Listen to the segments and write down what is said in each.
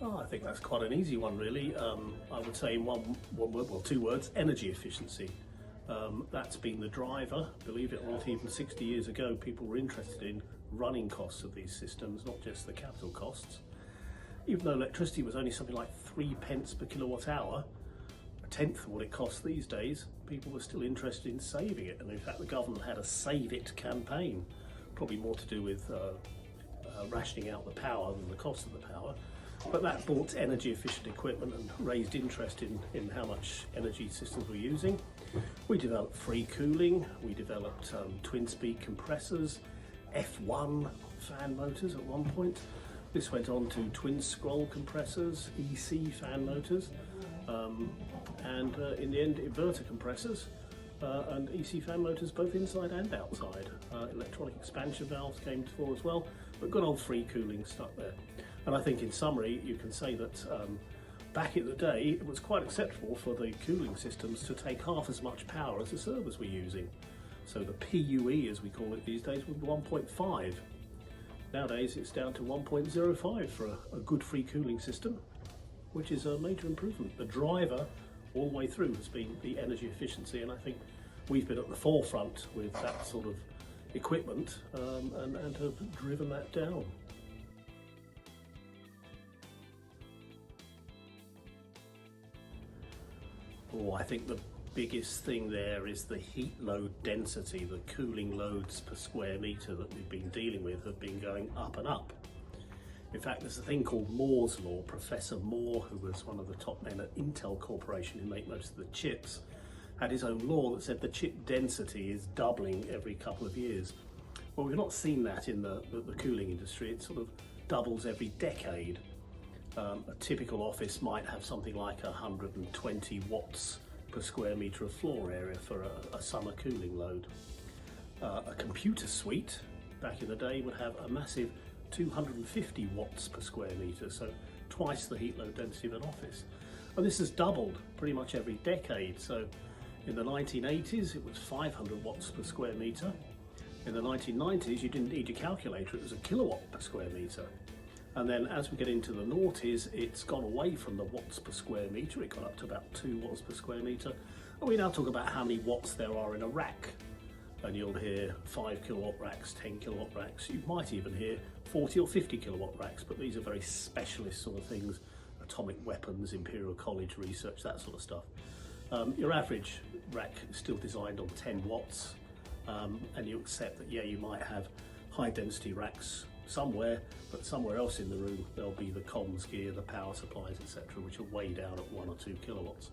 I think that's quite an easy one, really. I would say in one word, well, two words: energy efficiency. That's been the driver. Believe it or not, even 60 years ago, people were interested in running costs of these systems, not just the capital costs. Even though electricity was only something like 3p per kilowatt hour, a tenth of what it costs these days, people were still interested in saving it. And in fact, the government had a Save It campaign, probably more to do with rationing out the power than the cost of the power. But that bought energy efficient equipment and raised interest in how much energy systems we're using. We developed free cooling, we developed twin speed compressors, F1 fan motors at one point. This went on to twin scroll compressors, EC fan motors, and in the end inverter compressors and EC fan motors both inside and outside. Electronic expansion valves came to fore as well, but good old free cooling stuck there. And I think in summary you can say that back in the day it was quite acceptable for the cooling systems to take half as much power as the servers were using. So the PUE, as we call it these days, would be 1.5. Nowadays it's down to 1.05 for a good free cooling system, which is a major improvement. The driver all the way through has been the energy efficiency, and I think we've been at the forefront with that sort of equipment and have driven that down. Oh, I think the biggest thing there is the heat load density. The cooling loads per square metre that we've been dealing with have been going up and up. In fact, there's a thing called Moore's Law. Professor Moore, who was one of the top men at Intel Corporation who make most of the chips, had his own law that said the chip density is doubling every couple of years. Well, we've not seen that in the cooling industry. It sort of doubles every decade. A typical office might have something like 120 watts per square metre of floor area for a summer cooling load. A computer suite back in the day would have a massive 250 watts per square metre, so twice the heat load density of an office. And this has doubled pretty much every decade. So in the 1980s it was 500 watts per square metre. In the 1990s you didn't need your calculator, it was a kilowatt per square metre. And then as we get into the noughties, it's gone away from the watts per square metre, it got up to about 2 watts per square metre. And we now talk about how many watts there are in a rack. And you'll hear 5 kilowatt racks, 10 kilowatt racks, you might even hear 40 or 50 kilowatt racks, but these are very specialist sort of things, atomic weapons, Imperial College research, that sort of stuff. Your average rack is still designed on 10 watts, and you accept that, yeah, you might have high density racks somewhere, but somewhere else in the room there'll be the comms gear, the power supplies, etc., which are way down at 1 or 2 kilowatts.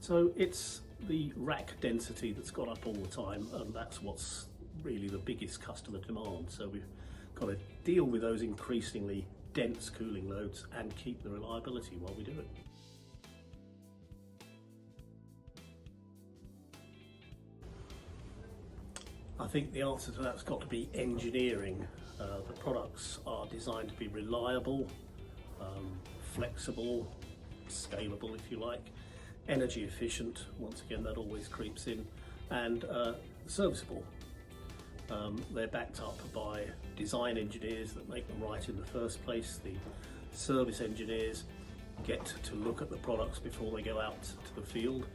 So it's the rack density that's gone up all the time, and that's what's really the biggest customer demand. So we've got to deal with those increasingly dense cooling loads and keep the reliability while we do it. I think the answer to that's got to be engineering. The products are designed to be reliable, flexible, scalable if you like, energy efficient, once again that always creeps in, and serviceable. They're backed up by design engineers that make them right in the first place. The service engineers get to look at the products before they go out to the field,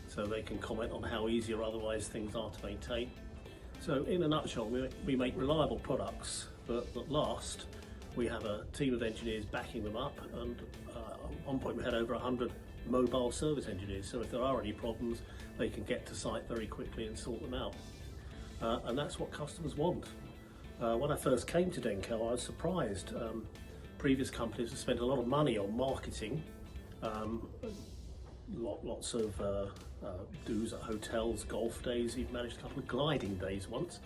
so they can comment on how easy or otherwise things are to maintain. So in a nutshell, we make reliable products that last. We have a team of engineers backing them up, and at one point we had over 100 mobile service engineers, so if there are any problems they can get to site very quickly and sort them out. And that's what customers want. When I first came to Denko, I was surprised. Previous companies have spent a lot of money on marketing, lots of do's at hotels, golf days, even managed a couple of gliding days once.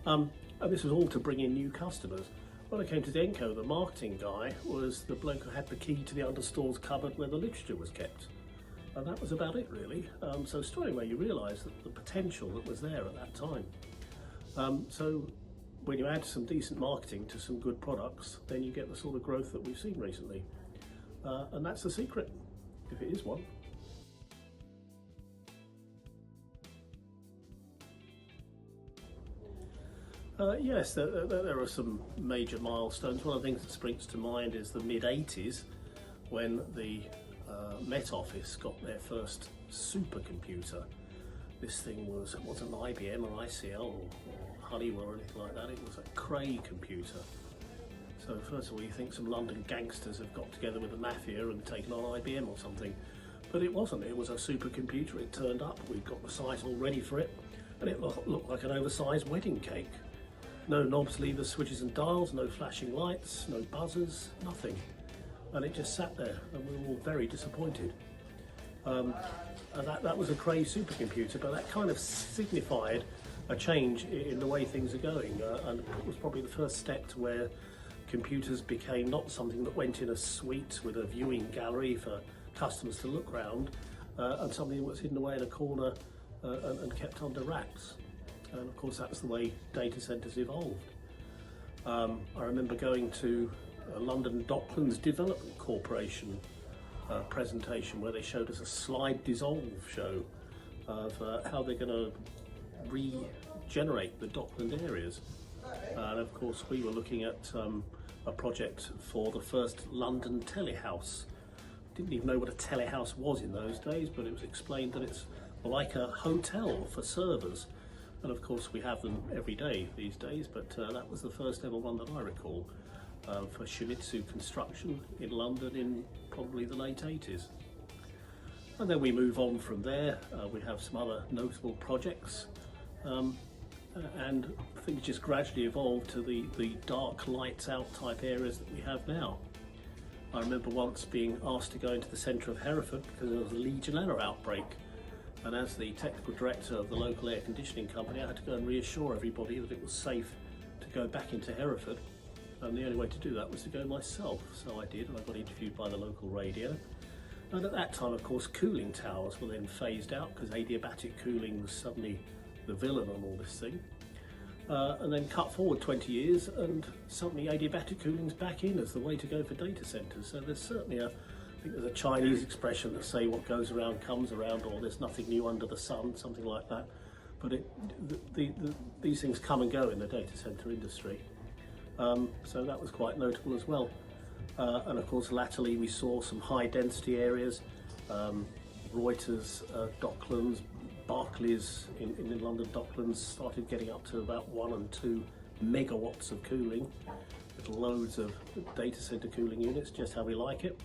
And this was all to bring in new customers. When I came to Denko, the marketing guy was the bloke who had the key to the understore's cupboard where the literature was kept. And that was about it really. So straight away you realise that the potential that was there at that time. So when you add some decent marketing to some good products, then you get the sort of growth that we've seen recently. And that's the secret, if it is one. Yes, there are some major milestones. One of the things that springs to mind is the mid-80s, when the Met Office got their first supercomputer. This thing wasn't an IBM or ICL or Honeywell or anything like that. It was a Cray computer. So first of all, you think some London gangsters have got together with the mafia and taken on IBM or something. But it wasn't. It was a supercomputer. It turned up. We'd got the site all ready for it. And it looked like an oversized wedding cake. No knobs, levers, switches and dials, no flashing lights, no buzzers, nothing. And it just sat there, and we were all very disappointed. And that was a Cray supercomputer, but that kind of signified a change in the way things are going. And it was probably the first step to where computers became not something that went in a suite with a viewing gallery for customers to look round, and something that was hidden away in a corner and kept under wraps. And of course that's the way data centres evolved. I remember going to a London Docklands Development Corporation presentation where they showed us a slide dissolve show of how they're going to regenerate the Dockland areas. And of course we were looking at a project for the first London telehouse. Didn't even know what a telehouse was in those days, but it was explained that it's like a hotel for servers. And of course we have them every day these days, but that was the first ever one that I recall for Shimizu Construction in London in probably the late 80s. And then we move on from there. We have some other notable projects, and things just gradually evolved to the dark lights out type areas that we have now. I remember once being asked to go into the centre of Hereford because there was a Legionella outbreak. And as the technical director of the local air conditioning company, I had to go and reassure everybody that it was safe to go back into Hereford. And the only way to do that was to go myself. So I did, and I got interviewed by the local radio. And at that time, of course, cooling towers were then phased out because adiabatic cooling was suddenly the villain on all this thing. And then cut forward 20 years, and suddenly adiabatic cooling's back in as the way to go for data centres. So there's certainly I think there's a Chinese expression that say what goes around comes around, or there's nothing new under the sun, something like that. But these things come and go in the data centre industry. So that was quite notable as well. And of course, latterly we saw some high density areas, Reuters, Docklands, Barclays in London Docklands started getting up to about 1 and 2 megawatts of cooling, with loads of data centre cooling units, just how we like it.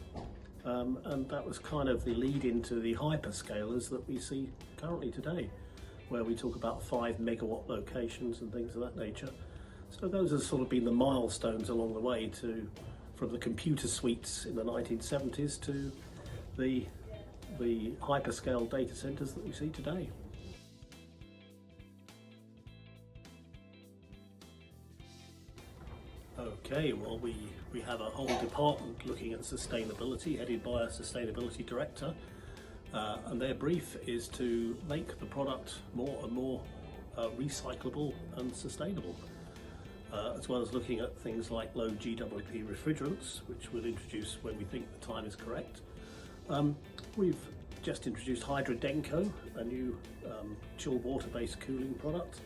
And that was kind of the lead into the hyperscalers that we see currently today, where we talk about 5 megawatt locations and things of that nature. So those have sort of been the milestones along the way from the computer suites in the 1970s to the hyperscale data centers that we see today. Okay, well we have a whole department looking at sustainability, headed by a sustainability director, and their brief is to make the product more and more recyclable and sustainable, as well as looking at things like low GWP refrigerants, which we'll introduce when we think the time is correct. We've just introduced Hydrodenko, a new chilled water-based cooling product.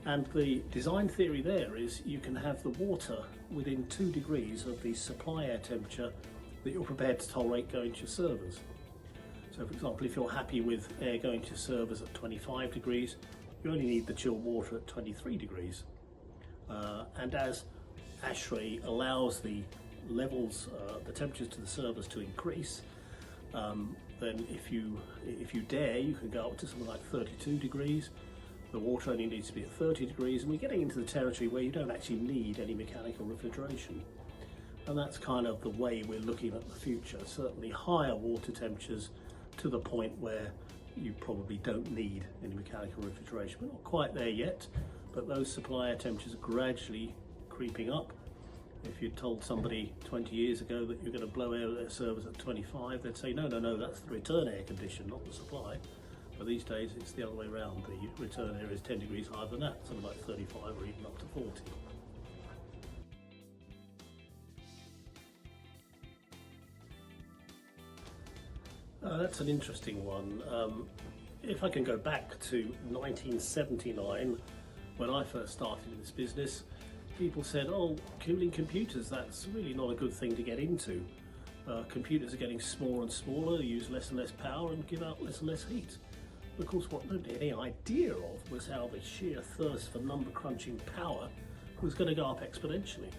And the design theory there is you can have the water within 2 degrees of the supply air temperature that you're prepared to tolerate going to your servers. So for example, if you're happy with air going to your servers at 25 degrees, you only need the chilled water at 23 degrees. And as ASHRAE allows the levels, the temperatures to the servers to increase, then if you dare, you can go up to something like 32 degrees. The water only needs to be at 30 degrees, and we're getting into the territory where you don't actually need any mechanical refrigeration. And that's kind of the way we're looking at the future. Certainly higher water temperatures to the point where you probably don't need any mechanical refrigeration. We're not quite there yet, but those supply air temperatures are gradually creeping up. If you told somebody 20 years ago that you're going to blow air at their servers at 25, they'd say, no, that's the return air condition, not the supply. But these days it's the other way around. The return area is 10 degrees higher than that, something like 35 or even up to 40. That's an interesting one. If I can go back to 1979, when I first started in this business, people said, oh, cooling computers, that's really not a good thing to get into. Computers are getting smaller and smaller, use less and less power and give out less and less heat. But of course, what nobody had any idea of was how the sheer thirst for number crunching power was going to go up exponentially.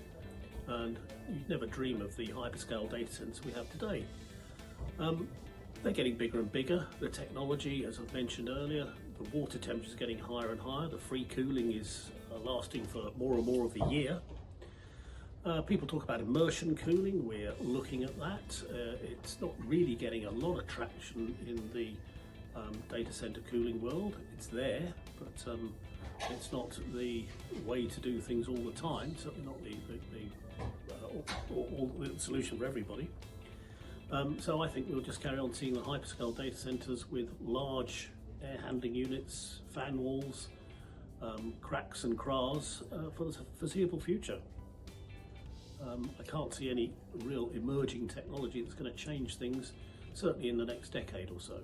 And you'd never dream of the hyperscale data centers we have today. They're getting bigger and bigger. The technology, as I've mentioned earlier, the water temperature is getting higher and higher. The free cooling is lasting for more and more of the year. People talk about immersion cooling. We're looking at that. It's not really getting a lot of traction in the data center cooling world. It's there, but it's not the way to do things all the time. Certainly not the solution for everybody. So I think we'll just carry on seeing the hyperscale data centers with large air handling units, fan walls, cracks and cras for the foreseeable future. I can't see any real emerging technology that's going to change things, certainly in the next decade or so.